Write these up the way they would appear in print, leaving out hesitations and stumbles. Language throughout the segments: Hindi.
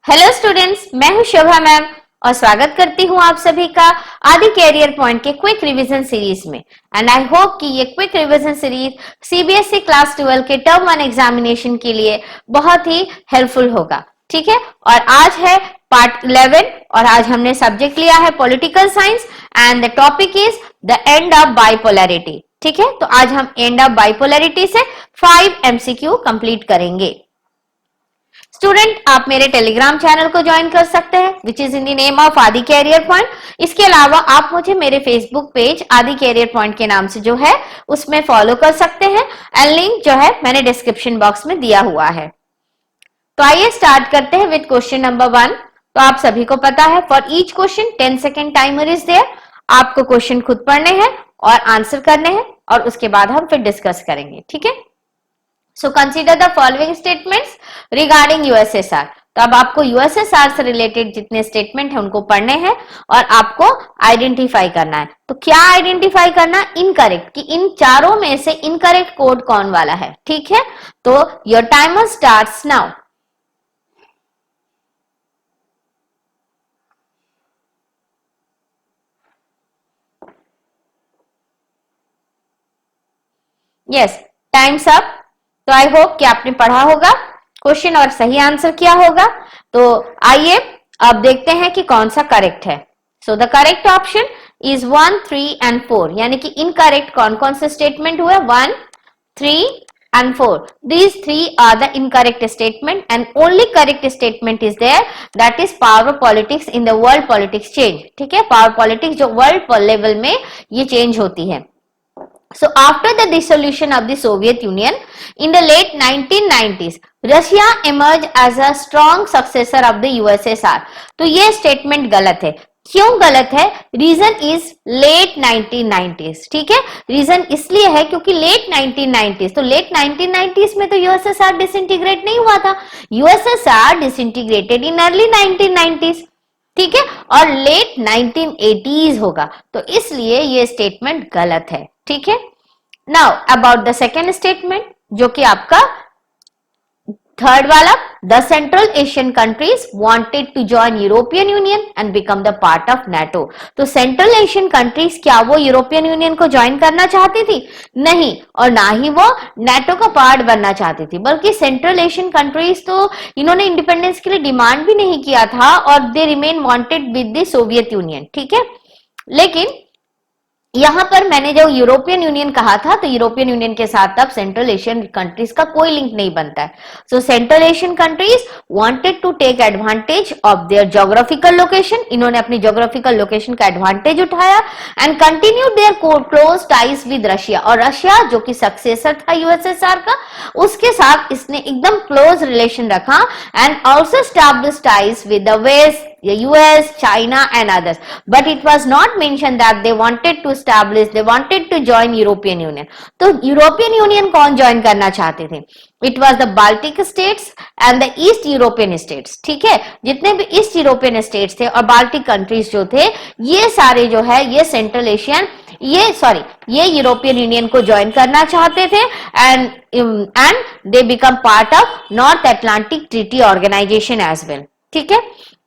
हेलो स्टूडेंट्स, मैं हूं शोभा मैम और स्वागत करती हूं आप सभी का आदि कैरियर पॉइंट के क्विक रिवीजन सीरीज में। एंड आई होप कि ये quick revision series CBSE class 12 के टर्म 1 एग्जामिनेशन के लिए बहुत ही हेल्पफुल होगा। ठीक है, और आज है पार्ट 11 और आज हमने सब्जेक्ट लिया है political science and the topic is the end of bipolarity. ठीक है, तो आज हम एंड ऑफ बाइपोलैरिटी से 5 एमसीक्यू कंप्लीट करेंगे। स्टूडेंट, आप मेरे टेलीग्राम चैनल को ज्वाइन कर सकते हैं which is in the name of आदि कैरियर पॉइंट। इसके अलावा आप मुझे मेरे फेसबुक पेज आदि कैरियर पॉइंट के नाम से जो है उसमें फॉलो कर सकते हैं एंड लिंक जो है मैंने डिस्क्रिप्शन बॉक्स में दिया हुआ है। तो आइए स्टार्ट करते हैं विद क्वेश्चन नंबर 1। तो आप सभी को पता है for each question 10 second timer is there. आपको क्वेश्चन खुद पढ़ने हैं और आंसर करने हैं और उसके बाद हम फिर डिस्कस करेंगे। ठीक है, so consider the following statements regarding USSR. तो अब आपको यूएसएसआर से रिलेटेड जितने स्टेटमेंट हैं उनको पढ़ने हैं और आपको आइडेंटिफाई करना है। तो क्या आइडेंटिफाई करना? इनकरेक्ट, कि इन चारों में से इनकरेक्ट कोड कौन वाला है। ठीक है, तो your timer starts now. Yes, times up. तो आई होप कि आपने पढ़ा होगा क्वेश्चन और सही आंसर किया होगा। तो आइए अब देखते हैं कि कौन सा करेक्ट है। So the correct option is 1, 3 and 4, यानी कि इनकरेक्ट कौन कौन से स्टेटमेंट हुए? 1, 3 and 4. These three are the incorrect statement and only correct statement is there, that is power politics in the world politics change. ठीक है, power politics जो world level में ये change होती है। So after the dissolution of the Soviet Union in the late 1990s, Russia emerged as a strong successor of the USSR. तो ये स्टेटमेंट गलत है। क्यों गलत है? Reason is late 1990s। ठीक है, रीजन इसलिए है क्योंकि लेट 1990s, तो लेट 1990s में तो यूएसएसआर डिसइंटीग्रेट नहीं हुआ था। USSR disintegrated in early 1990s। ठीक है, और लेट 1980s होगा, तो इसलिए ये स्टेटमेंट गलत है। ठीक है, now about the second statement जो कि आपका थर्ड वाला, the central Asian countries wanted to join European union and become the part of NATO. तो सेंट्रल एशियन कंट्रीज क्या वो यूरोपियन यूनियन को ज्वाइन करना चाहती थी? नहीं, और ना ही वो नेटो का पार्ट बनना चाहती थी, बल्कि सेंट्रल एशियन कंट्रीज तो इन्होंने इंडिपेंडेंस के लिए डिमांड भी नहीं किया था और they remain wanted with the Soviet Union. ठीक है, लेकिन यहां पर मैंने जो यूरोपियन यूनियन कहा था, तो यूरोपियन यूनियन के साथ अब सेंट्रल एशियन कंट्रीज का कोई लिंक नहीं बनता है। So central Asian countries wanted to take advantage of their geographical location. इन्होंने अपनी ज्योग्राफिकल लोकेशन का एडवांटेज उठाया and continue their close ties with Russia. और रशिया जो कि सक्सेसर था यूएसएसआर का, उसके साथ इसने एकदम क्लोज रिलेशन रखा and also established ties with the west, US, China and others, but it was not mentioned that they wanted to join European Union. तो यूरोपियन यूनियन कौन ज्वाइन करना चाहते थे? It was the Baltic states and the East European states. ठीक है, जितने भी ईस्ट यूरोपियन स्टेट्स थे और बाल्टिक कंट्रीज जो थे, ये सारे जो है ये सेंट्रल एशियन ये यूरोपियन यूनियन को ज्वाइन करना चाहते थे and they become part of North Atlantic Treaty Organization as well. ठीक है,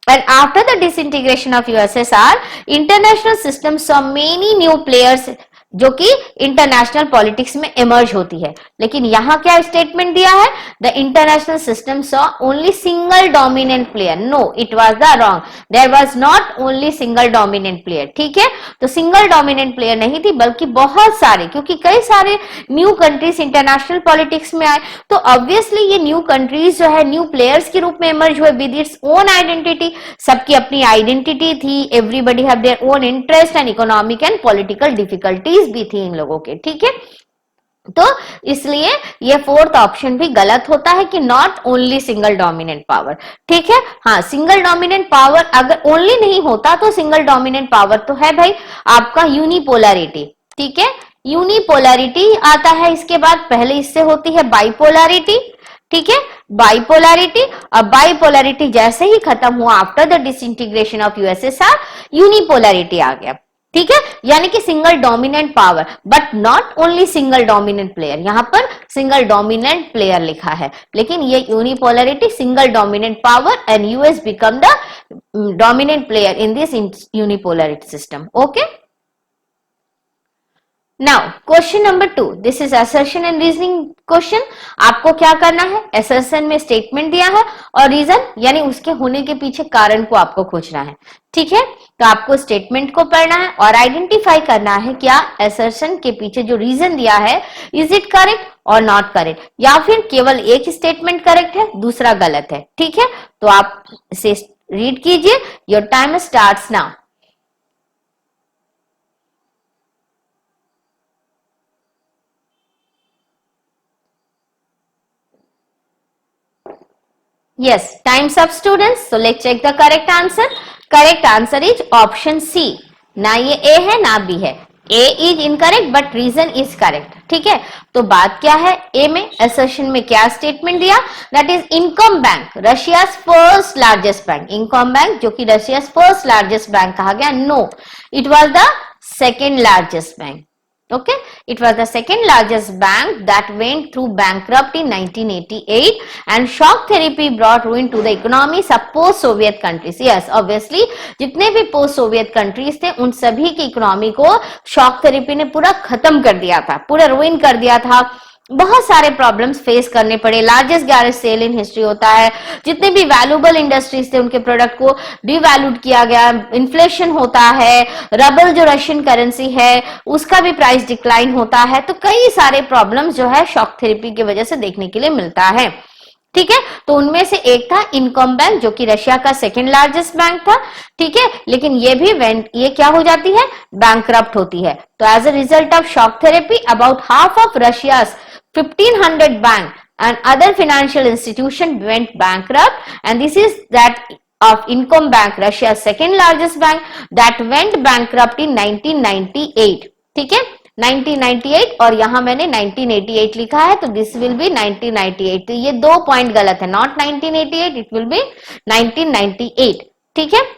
and after the disintegration of USSR, international system saw many new players जो कि इंटरनेशनल पॉलिटिक्स में इमर्ज होती है। लेकिन यहां क्या स्टेटमेंट दिया है? The international system saw only single dominant player. No, it was the wrong, there was not only single dominant player. ठीक है, तो सिंगल डोमिनेंट प्लेयर नहीं थी बल्कि बहुत सारे, क्योंकि कई सारे न्यू कंट्रीज इंटरनेशनल पॉलिटिक्स में आए, तो ऑब्वियसली ये न्यू कंट्रीज जो है न्यू प्लेयर्स के रूप में इमर्ज हुए विद इट्स ओन आइडेंटिटी। सबकी अपनी आइडेंटिटी थी, everybody have their own interest and economic and political difficulties भी थी इन लोगों के। ठीक है, तो इसलिए ये फोर्थ ऑप्शन भी गलत होता है कि not only single dominant power. ठीक है, हाँ, सिंगल डोमिनेंट पावर अगर ओनली नहीं होता तो सिंगल डोमिनेंट पावर तो है भाई आपका यूनिपोलैरिटी। ठीक है, यूनिपोलैरिटी आता है इसके बाद, पहले इससे होती है बाइपोलैरिटी। ठीक है, बाइपोलैरिटी, अब बाइपोलैरिटी जैसे ही खत्म हुआ after the disintegration of USSR, unipolarity आ गया। ठीक है, यानी कि single dominant power, but not only single dominant player, यहां पर सिंगल डोमिनेंट प्लेयर लिखा है, लेकिन ये unipolarity single dominant power and US become the dominant player in this unipolarity system. Okay, now question number 2, this is assertion and reasoning question. आपको क्या करना है, असर्शन में स्टेटमेंट दिया है और रीजन यानी उसके होने के पीछे कारण को आपको खोजना है. ठीक है, तो आपको स्टेटमेंट को पढ़ना है और आइडेंटिफाई करना है क्या असर्शन के पीछे जो रीजन दिया है इज इट करेक्ट और नॉट करेक्ट, या फिर केवल एक स्टेटमेंट करेक्ट है दूसरा गलत है. ठीक है, तो आप इसे रीड कीजिए. Your time starts now. Yes, time's up students. So let's check the correct answer. Correct answer is option C. ना ये A है ना B है. A is incorrect but reason is correct. ठीक है, तो बात क्या है, A में assertion में क्या स्टेटमेंट दिया, that is Incom Bank, रशिया's first largest bank. Incom Bank जो कि रशिया's first largest bank कहा गया, no, it was the second largest bank. Okay, it was the second largest bank that went through bankrupt in 1988 and shock therapy brought ruin to the economies of post-Soviet countries. Yes, obviously जितने भी post-Soviet countries थे उन सभी की इकोनॉमी को शॉक थेरेपी ने पूरा खत्म कर दिया था, पूरा रुइन कर दिया था. बहुत सारे प्रॉब्लम्स फेस करने पड़े. Largest garage sale in history होता है, जितने भी वैल्यूएबल इंडस्ट्रीज थे उनके प्रोडक्ट को डिवैल्यूड किया गया, इन्फ्लेशन होता है, रबल जो रशियन करेंसी है उसका भी प्राइस डिक्लाइन होता है. तो कई सारे प्रॉब्लम्स जो है शॉक थेरेपी की वजह से देखने के लिए मिलता है. ठीक है, तो उनमें से एक था इनकम बैंक जो कि रशिया का सेकेंड लार्जेस्ट बैंक था. ठीक है, लेकिन ये क्या हो जाती है, बैंकरप्ट होती है. तो as a result of shock therapy about half of Russia's 1500 bank and other financial institution went bankrupt, and this is that of Incom Bank, Russia's second largest bank, that went bankrupt in 1998. ठीक है, 1998 और यहां मैंने 1988 लिखा है, तो दिस विल बी 1998. तो ये 2 पॉइंट गलत है, नॉट 1988, इट विल बी 1998. ठीक है,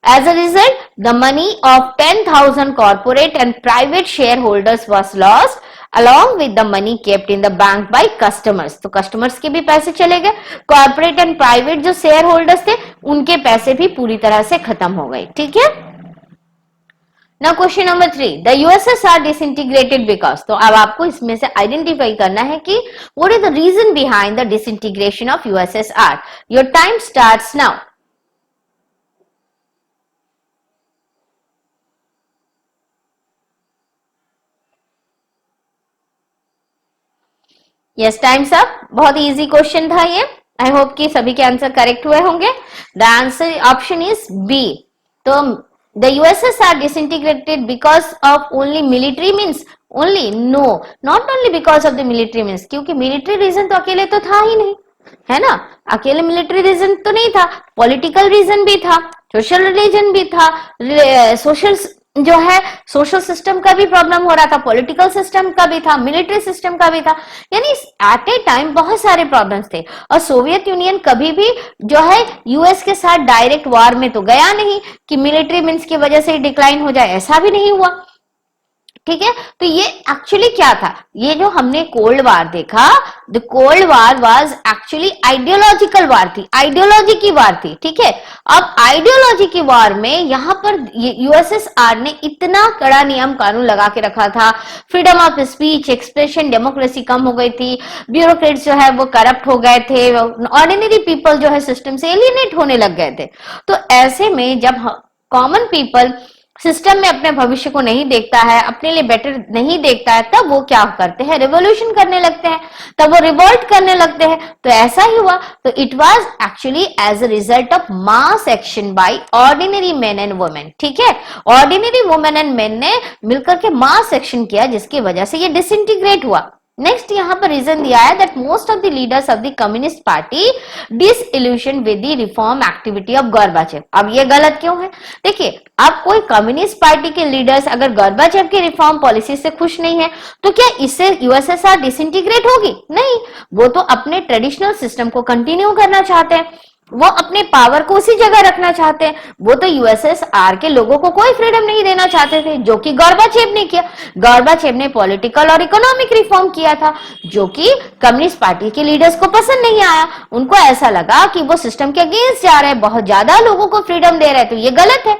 as a result the money of 10,000 corporate and private shareholders was lost along with the money kept in the bank by customers. तो कस्टमर्स के भी पैसे चले गए, कॉर्पोरेट एंड प्राइवेट जो शेयर होल्डर्स थे उनके पैसे भी पूरी तरह से खत्म हो गए. ठीक है, now question number 3, the USSR disintegrated because. तो अब आपको इसमें से आइडेंटिफाई करना है कि what is the reason behind the disintegration of USSR. Your time starts now. Yes, times up. बहुत इजी क्वेश्चन था ये. आई होप कि सभी के आंसर करेक्ट हुए होंगे. The answer option is B. तो the USSR disintegrated because of only military means only, no, not only because of the military means, क्योंकि मिलिट्री रीजन तो अकेले तो था ही नहीं, है ना. अकेले मिलिट्री रीजन तो नहीं था, पॉलिटिकल रीजन भी था, सोशल रीजन भी था, सोशल जो है सोशल सिस्टम का भी प्रॉब्लम हो रहा था, पॉलिटिकल सिस्टम का भी था, मिलिट्री सिस्टम का भी था. यानी एट ए टाइम बहुत सारे प्रॉब्लम्स थे. और सोवियत यूनियन कभी भी जो है यूएस के साथ डायरेक्ट वॉर में तो गया नहीं कि मिलिट्री मीन्स की वजह से डिक्लाइन हो जाए, ऐसा भी नहीं हुआ. ठीक है, तो ये एक्चुअली क्या था, ये जो हमने कोल्ड वार देखा, the cold war was actually ideological war थी, आइडियोलॉजी की वार थी. ठीक है, अब आइडियोलॉजी की वार में यहां पर यूएसएसआर ने इतना कड़ा नियम कानून लगा के रखा था, freedom of speech, expression, democracy कम हो गई थी, ब्यूरोक्रेट्स जो है वो करप्ट हो गए थे, ऑर्डिनरी पीपल जो है सिस्टम से एलियनेट होने लग गए थे. तो ऐसे में जब कॉमन पीपल सिस्टम में अपने भविष्य को नहीं देखता है, अपने लिए बेटर नहीं देखता है, तब वो क्या करते हैं, रिवॉल्यूशन करने लगते हैं, तब वो रिवोल्ट करने लगते हैं. तो ऐसा ही हुआ. तो it was actually as a result of mass action by ordinary men and women. ठीक है, ऑर्डिनरी वुमेन एंड मेन ने मिलकर के मास एक्शन किया, जिसकी वजह से ये डिसइंटीग्रेट हुआ. नेक्स्ट यहाँ पर रीजन दिया है that most of the leaders of the Communist Party disillusion with the reform activity of Gorbachev. अब ये गलत क्यों है, देखिए, अब कोई कम्युनिस्ट पार्टी के लीडर्स अगर गोर्बाचेव की रिफॉर्म पॉलिसी से खुश नहीं है तो क्या इससे यूएसएसआर डिसइंटीग्रेट होगी? नहीं, वो तो अपने ट्रेडिशनल सिस्टम को कंटिन्यू करना चाहते हैं. वो अपने पावर को उसी जगह रखना चाहते हैं। वो तो यूएसएसआर के लोगों को कोई फ्रीडम नहीं देना चाहते थे, जो कि गोर्बाचेव ने किया। गोर्बाचेव ने पॉलिटिकल और इकोनॉमिक रिफॉर्म किया था, जो कि कम्युनिस्ट पार्टी के लीडर्स को पसंद नहीं आया। उनको ऐसा लगा कि वो सिस्टम के अगेंस्ट जा रहे हैं, बहुत ज्यादा लोगों को फ्रीडम दे रहे हैं, तो ये गलत है।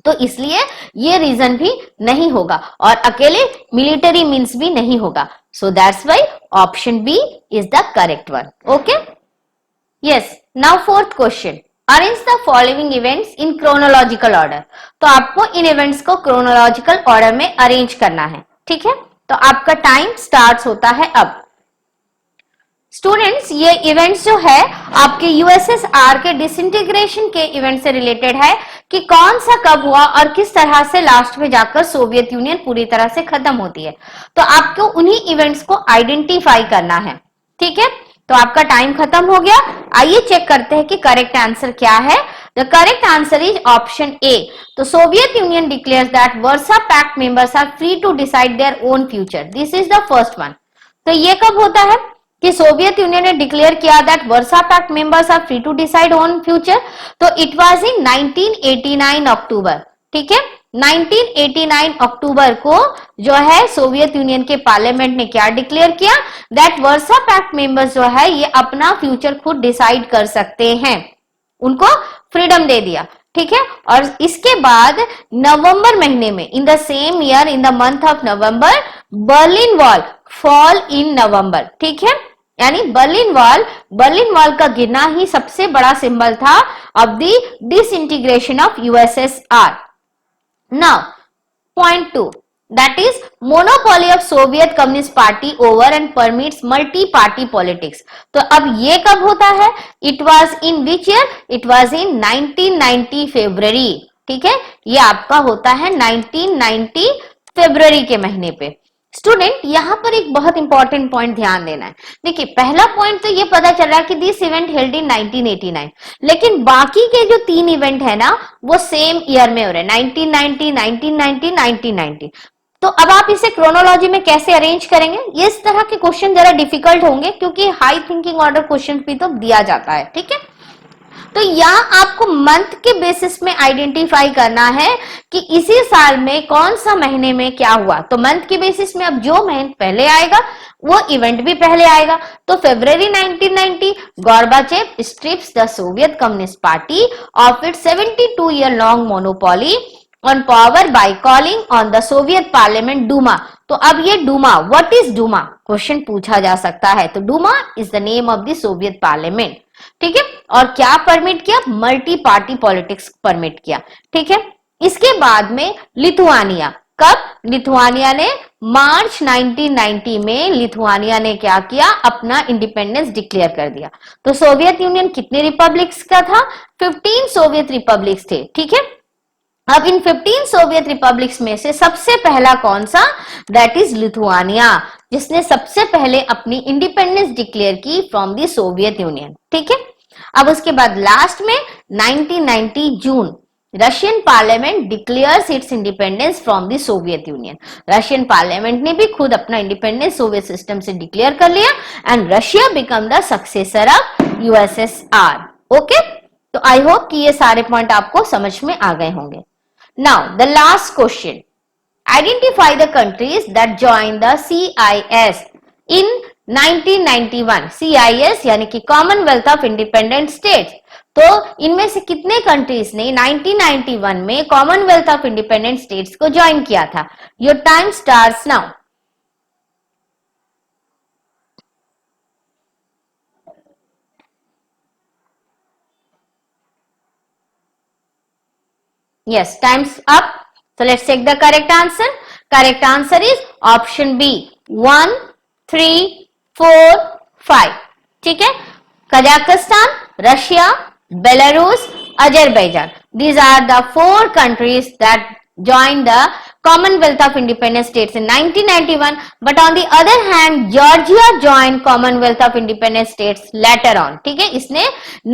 तो इसलिए ये रीजन भी नहीं होगा, और अकेले मिलिट्री मीन्स भी नहीं होगा। So that's why option B is the correct one. Okay, yes. Now fourth question, arrange the following events in chronological order. तो आपको इन इवेंट्स को क्रोनोलॉजिकल ऑर्डर में अरेंज करना है, ठीक है। तो आपका टाइम स्टार्ट होता है अब। स्टूडेंट्स, ये इवेंट्स जो है आपके यूएसएसआर के डिसइंटीग्रेशन के इवेंट से रिलेटेड है, कि कौन सा कब हुआ और किस तरह से लास्ट में जाकर सोवियत यूनियन पूरी तरह से खत्म होती है। तो आपको उन्हीं इवेंट्स को आइडेंटिफाई करना है, ठीक है। तो आपका टाइम खत्म हो गया। आइए चेक करते हैं कि करेक्ट आंसर क्या है। The correct answer is option A. तो Soviet Union declares that Warsaw Pact members are free to decide their own future. This is the first one. तो ये कब होता है कि सोवियत यूनियन ने डिक्लेयर किया that Warsaw Pact members are free to decide on future? तो इट वाज इन 1989 अक्टूबर, ठीक है। 1989 अक्टूबर को जो है सोवियत यूनियन के पार्लियामेंट ने क्या डिक्लेयर किया, दैट वर्सा पैक्ट मेंबर्स जो है ये अपना फ्यूचर खुद डिसाइड कर सकते हैं, उनको फ्रीडम दे दिया, ठीक है। और इसके बाद नवंबर महीने में, in the same year, in the month of November, Berlin Wall fall in November, ठीक है। यानी बर्लिन वॉल का गिरना ही सबसे बड़ा सिंबल था of the disintegration of USSR. Now point 2, that is monopoly of Soviet Communist Party over and permits multi-party politics। तो अब ये कब होता है? It was in which year? It was in 1990 February, ठीक है। ये आपका होता है 1990 फरवरी के महीने पे। स्टूडेंट, यहां पर एक बहुत इंपॉर्टेंट पॉइंट ध्यान देना है। देखिए, पहला पॉइंट तो ये पता चल रहा है कि दिस इवेंट हेल्ड इन 1989, लेकिन बाकी के जो 3 इवेंट है ना, वो सेम ईयर में हो रहे हैं, 1990, 1990, 1990। तो अब आप इसे क्रोनोलॉजी में कैसे अरेंज करेंगे? ये इस तरह के क्वेश्चन जरा डिफिकल्ट होंगे, क्योंकि हाई थिंकिंग ऑर्डर क्वेश्चन भी तो दिया जाता है, ठीक है। तो यहाँ आपको मंथ के बेसिस में आइडेंटिफाई करना है कि इसी साल में कौन सा महीने में क्या हुआ। तो मंथ के बेसिस में अब जो मंथ पहले आएगा वो इवेंट भी पहले आएगा। तो February 1990, Gorbachev strips the Soviet Communist Party of its 72 year long monopoly on power by calling on the Soviet parliament Duma. तो अब ये Duma, what is Duma, question पूछा जा सकता है। तो Duma is the name of the Soviet parliament, ठीक है। और क्या परमिट किया? मल्टी पार्टी पॉलिटिक्स परमिट किया, ठीक है। इसके बाद में लिथुआनिया, कब? लिथुआनिया ने मार्च 1990 में लिथुआनिया ने क्या किया? अपना इंडिपेंडेंस डिक्लेयर कर दिया। तो सोवियत यूनियन कितने रिपब्लिक्स का था? 15 सोवियत रिपब्लिक्स थे, ठीक है। अब इन 15 सोवियत रिपब्लिक्स में से सबसे पहला कौन सा? दैट इज लिथुआनिया, जिसने सबसे पहले अपनी इंडिपेंडेंस डिक्लेयर की फ्रॉम द सोवियत यूनियन, ठीक है। अब उसके बाद लास्ट में 1990 June, Russian parliament declares its independence from the Soviet Union. Russian parliament ने भी खुद अपना इंडिपेंडेंस सोवियत सिस्टम से डिक्लेयर कर लिया, and Russia become the successor of USSR. Okay, तो आई होप कि ये सारे पॉइंट आपको समझ में आ गए होंगे। Now, the last question. Identify the countries that joined the CIS in 1991. CIS यानी कि Commonwealth of Independent States. तो इनमें से कितने कंट्रीज ने 1991 में कॉमनवेल्थ ऑफ इंडिपेंडेंट स्टेट्स को ज्वाइन किया था? Your time starts now. Yes, time's up. So let's take the correct answer. Correct answer is option B, 1, 3, 4, 5. ठीक है। Kazakhstan, Russia, Belarus, Azerbaijan. These are the 4 countries that joined the Commonwealth of Independent States in 1991. But on the other hand, Georgia joined Commonwealth of Independent States later on. ठीक है, इसने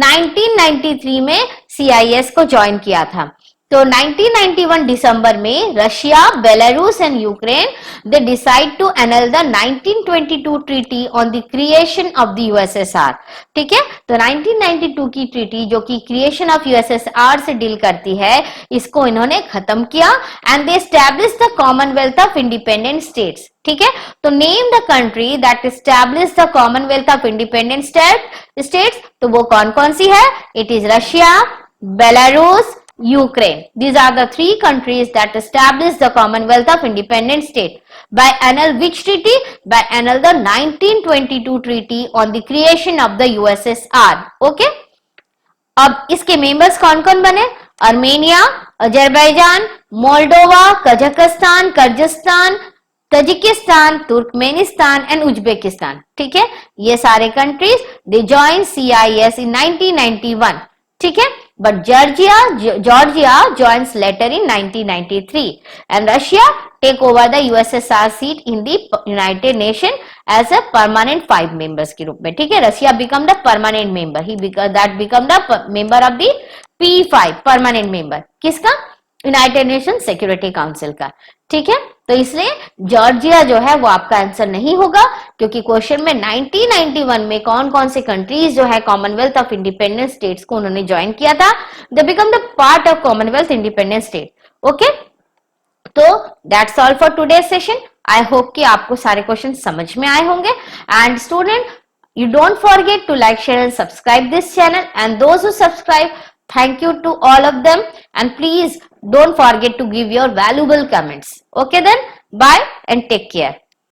1993 में CIS को ज्वाइन किया था। तो 1991 दिसंबर में Russia, Belarus and Ukraine they decide to annul the 1922 treaty on the creation of the USSR. ठीक है, तो 1992 की ट्रीटी जो कि क्रिएशन ऑफ यूएसएसआर से डील करती है, इसको इन्होंने खत्म किया and they establish the commonwealth of independent states. ठीक है, तो name the country that establish the commonwealth of independent states, तो वो कौन कौन सी है? It is Russia, Belarus, Ukraine. These are the three countries that established the Commonwealth of Independent State. By annul which treaty? By annul the 1922 treaty on the creation of the USSR. Okay? अब इसके मेंबर्स कौन कौन बने? Armenia, Azerbaijan, Moldova, Kazakhstan, Kyrgyzstan, Tajikistan, Turkmenistan and Uzbekistan. ठीक है, ये सारे countries they join CIS in 1991। ठीक है, but Georgia joins later in 1993 and Russia take over the USSR seat in the United Nations as a permanent 5 members के रूप में। ठीक है, Russia become the permanent member, that become the member of the P5 permanent member। किसका? यूनाइटेड नेशन सिक्योरिटी काउंसिल का। ठीक है, तो इसलिए जॉर्जिया जो है वो आपका आंसर नहीं होगा, क्योंकि क्वेश्चन में 1991 में कौन कौन से कंट्रीज जो है कॉमनवेल्थ ऑफ इंडिपेंडेंट स्टेट्स को उन्होंने ज्वाइन किया था, they become the part of Commonwealth independent state. Okay, तो that's all for today session. I hope कि आपको सारे क्वेश्चन समझ में आए होंगे। And student, you don't forget to like, share and subscribe this channel, and those who subscribe, thank you to all of them, and please don't forget to give your valuable comments. Okay then, bye and take care.